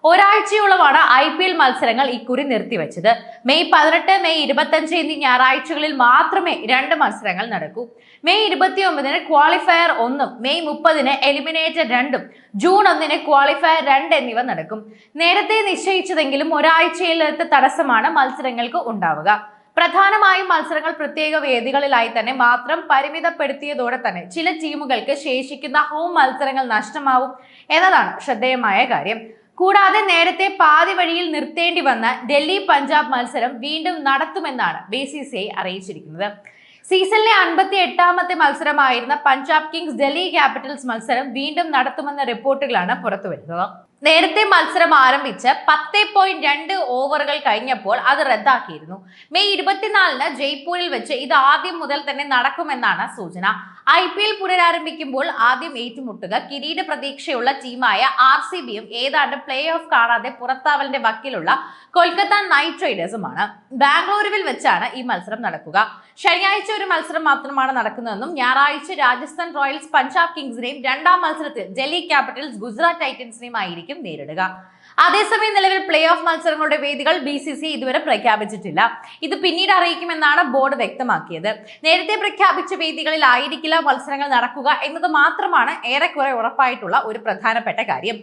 ഒരാഴ്ചയോളമാണ് IPL മത്സരങ്ങൾ ഇക്കുറി നിർത്തിവെച്ചത്. May 18, May 25 എന്നീ ഞായറാഴ്ചകളിൽ മാത്രമേ 2 മത്സരങ്ങൾ നടക്കൂ. May 29 qualifier 1, May 30 eliminator 2, June 1 qualifier 2 എന്നിവ നടക്കും. നേരത്തെ നിശ്ചയിച്ചതെങ്കിലും ഒരാഴ്ചയിലത്തെ തടസ്സമാണ് മത്സരങ്ങൾക്ക് ഉണ്ടാവുക. പ്രധാനമായും മത്സരങ്ങൾ പ്രത്യേക വേദികളിലായി തന്നെ മാത്രം പരിമിതപ്പെടുത്തിയതോടെ തന്നെ ചില ടീമുകൾക്ക് ശേഷിക്കുന്ന ഹോം മത്സരങ്ങൾ നഷ്ടമാവും എന്നതാണ് ശ്രദ്ധേയമായ കാര്യം. കൂടാതെ നേരത്തെ പാതി വഴിയിൽ നിർത്തേണ്ടി വന്ന ഡൽഹി പഞ്ചാബ് മത്സരം വീണ്ടും നടത്തുമെന്നാണ് BCCI അറിയിച്ചിരിക്കുന്നത്. സീസണിലെ 58ാമത്തെ മത്സരമായിരുന്ന പഞ്ചാബ് കിങ്സ് ഡൽഹി ക്യാപിറ്റൽസ് മത്സരം വീണ്ടും നടത്തുമെന്ന റിപ്പോർട്ടുകളാണ് പുറത്തുവരുന്നത്. നേരത്തെ മത്സരം ആരംഭിച്ച് 10.2 ഓവറുകൾ കഴിഞ്ഞപ്പോൾ അത് റദ്ദാക്കിയിരുന്നു. മെയ് 24 ജയ്പൂരിൽ വെച്ച് ഇത് ആദ്യം മുതൽ തന്നെ നടക്കുമെന്നാണ് സൂചന. IPL പുനരാരംഭിക്കുമ്പോൾ ആദ്യം ഏറ്റുമുട്ടുക കിരീട പ്രതീക്ഷയുള്ള ടീമായ RCBയും ഏതാണ്ട് പ്ലേ ഓഫ് കാണാതെ പുറത്താവലിന്റെ വക്കിലുള്ള കൊൽക്കത്ത നൈറ്റ് റൈഡേഴ്സുമാണ്. ബാംഗ്ലൂരുവിൽ വെച്ചാണ് ഈ മത്സരം നടക്കുക. ശനിയാഴ്ച ഒരു മത്സരം മാത്രമാണ് നടക്കുന്നതെന്നും ഞായറാഴ്ച രാജസ്ഥാൻ റോയൽസ് പഞ്ചാബ് കിങ്സിനെയും 2ാം മത്സരത്തിൽ ഡൽഹി ക്യാപിറ്റൽസ് ഗുജറാത്ത് ടൈറ്റൻസിനെയും ആയിരിക്കും നേരിടുക. അതേസമയം നിലവിൽ പ്ലേ ഓഫ് മത്സരങ്ങളുടെ വേദികൾ BCCI ഇതുവരെ പ്രഖ്യാപിച്ചിട്ടില്ല. ഇത് പിന്നീട് അറിയിക്കുമെന്നാണ് ബോർഡ് വ്യക്തമാക്കിയത്. നേരത്തെ പ്രഖ്യാപിച്ച വേദികളിൽ ആയിരിക്കില്ല മത്സരങ്ങൾ നടക്കുക എന്നത് മാത്രമാണ് ഏറെക്കുറെ ഉറപ്പായിട്ടുള്ള ഒരു പ്രധാനപ്പെട്ട കാര്യം.